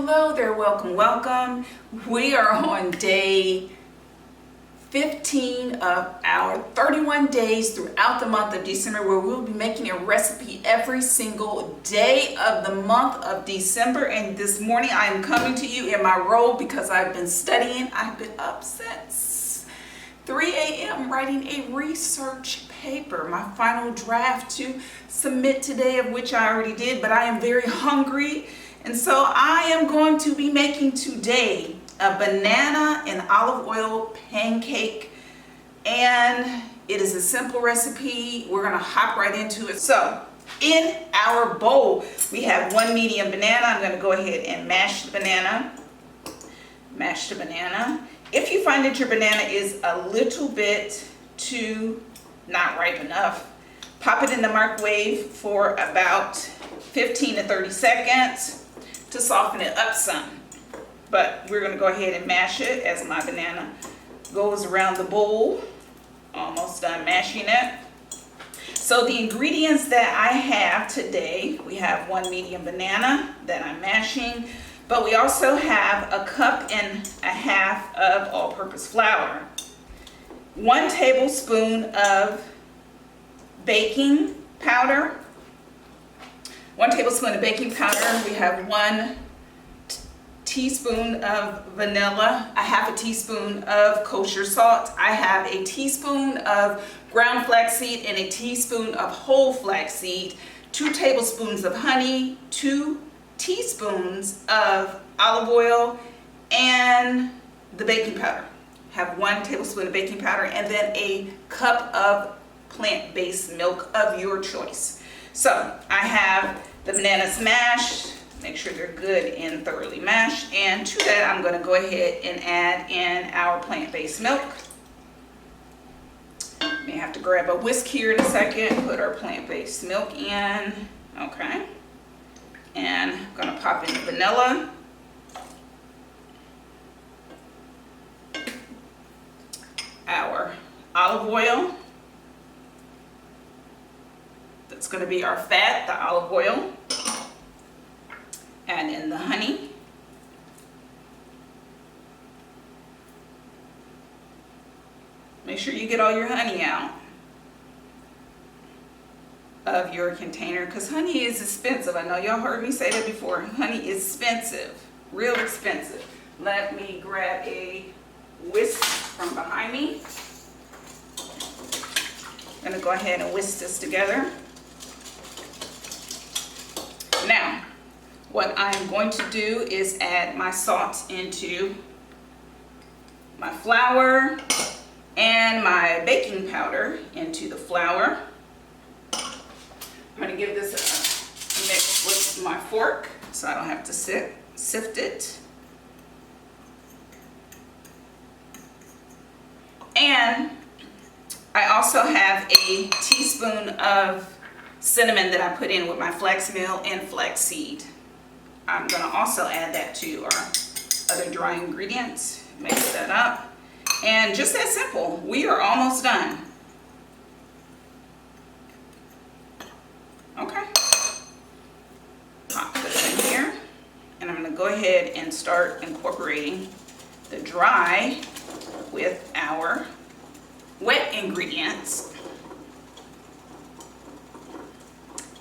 Hello there, welcome. We are on day 15 of our 31 days throughout the month of December, where we'll be making a recipe every single day of the month of December. And this morning I am coming to you in my robe because I've been studying. I've been up since 3 a.m. writing a research paper, my final draft to submit today, of which I already did, but I am very hungry. And so I am going to be making today a banana and olive oil pancake, and it is a simple recipe. We're gonna hop right into it. So in our bowl, we have one medium banana. I'm gonna go ahead and mash the banana. Mash the banana. If you find that your banana is a little bit too not ripe enough, pop it in the microwave for about 15 to 30 seconds to soften it up some. But we're going to go ahead and mash it as my banana goes around the bowl. Almost done mashing it. So the ingredients that I have today, we have one medium banana that I'm mashing, but we also have a cup and a half of all-purpose flour, 1 tablespoon of baking powder, 1 tablespoon of baking powder. We have 1 teaspoon of vanilla, a half a teaspoon of kosher salt. I have a teaspoon of ground flaxseed and a teaspoon of whole flaxseed, 2 tablespoons of honey, 2 teaspoons of olive oil, and the baking powder. Have 1 tablespoon of baking powder, and then a cup of plant-based milk of your choice. So I have the bananas mashed. Make sure they're good and thoroughly mashed. And to that, I'm going to go ahead and add in our plant-based milk. May have to grab a whisk here in a second. Put our plant-based milk in. Okay. And I'm going to pop in the vanilla. Our olive oil. That's going to be our fat, the olive oil. Add in the honey. Make sure you get all your honey out of your container, because honey is expensive. I know y'all heard me say that before. Honey is expensive, real expensive. Let me grab a whisk from behind me. I'm going to go ahead and whisk this together. Now, what I'm going to do is add my salt into my flour and my baking powder into the flour. I'm going to give this a mix with my fork so I don't have to sift it. And I also have a teaspoon of cinnamon that I put in with my flax meal and flaxseed. I'm going to also add that to our other dry ingredients. Mix that up. And just that simple. We are almost done. Okay. Pop this in here. And I'm going to go ahead and start incorporating the dry with our wet ingredients.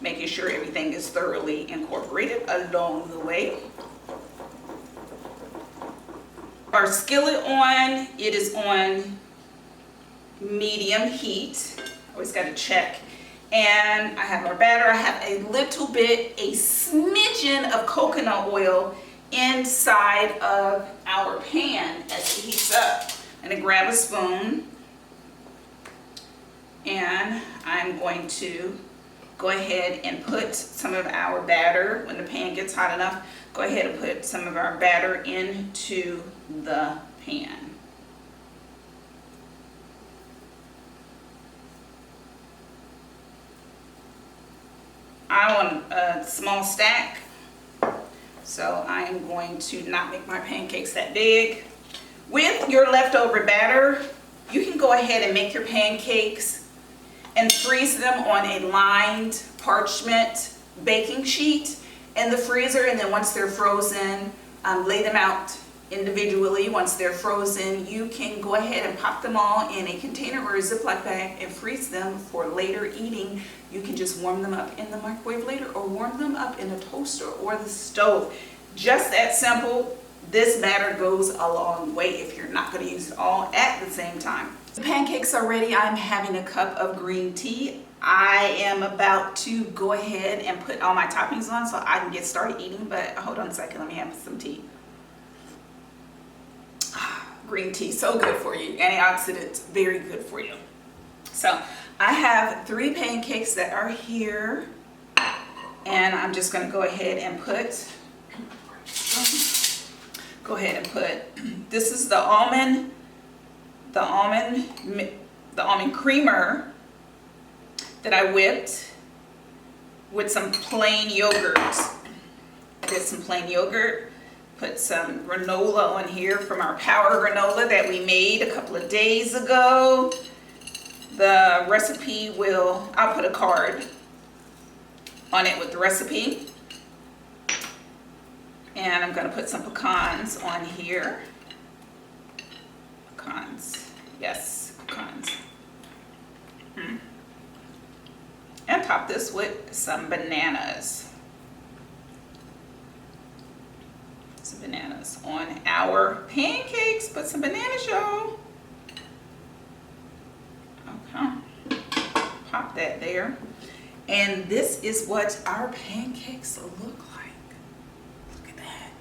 Making sure everything is thoroughly incorporated along the way. Our skillet on, it is on medium heat. Always got to check. And I have our batter. I have a little bit, a smidgen of coconut oil inside of our pan as it heats up. I'm going to grab a spoon, and I'm going to go ahead and put some of our batter, when the pan gets hot enough, go ahead and put some of our batter into the pan. I want a small stack, so I'm going to not make my pancakes that big. With your leftover batter, you can go ahead and make your pancakes and freeze them on a lined parchment baking sheet in the freezer, and then once they're frozen, lay them out individually. Once they're frozen, you can go ahead and pop them all in a container or a Ziploc bag and freeze them for later eating. You can just warm them up in the microwave later or warm them up in a toaster or the stove. Just that simple. This batter goes a long way if you're not going to use it all at the same time. The pancakes are ready. I'm having a cup of green tea. I am about to go ahead and put all my toppings on so I can get started eating, but hold on a second, let me have some tea. Green tea, so good for you. Antioxidants, very good for you. So I have 3 pancakes that are here, and I'm just going to go ahead and put, this is the almond creamer that I whipped with some plain yogurt. I did some plain yogurt. Put some granola on here from our power granola that we made a couple of days ago. The recipe I'll put a card on it with the recipe. And I'm going to put some pecans on here. Pecans, yes, pecans. And top this with some bananas. Some bananas on our pancakes. Put some bananas, y'all. Okay. Pop that there. And this is what our pancakes look like. Look at that.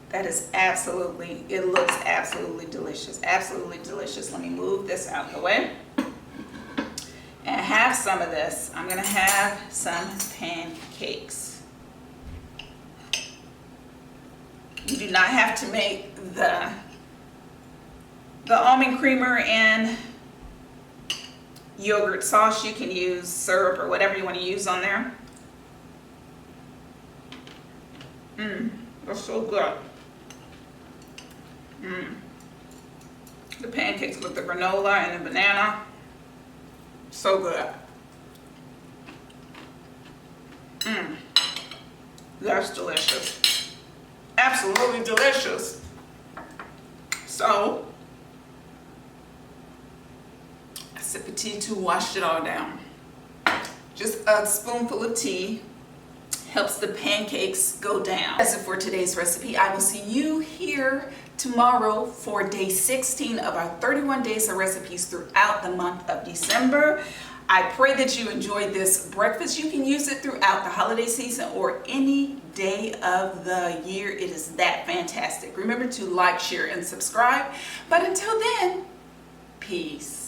That is absolutely, it looks absolutely delicious. Absolutely delicious. Let me move this out of the way. And have some of this. I'm going to have some pancakes. You do not have to make the almond creamer and yogurt sauce. You can use syrup or whatever you want to use on there. They're so good. The pancakes with the granola and the banana. So good. That's delicious. Absolutely delicious. So, a sip of tea to wash it all down. Just a spoonful of tea helps the pancakes go down. That's it for today's recipe. I will see you here tomorrow for day 16 of our 31 days of recipes throughout the month of December. I pray that you enjoyed this breakfast. You can use it throughout the holiday season or any day of the year. It is that fantastic. Remember to like, share, and subscribe. But until then, peace.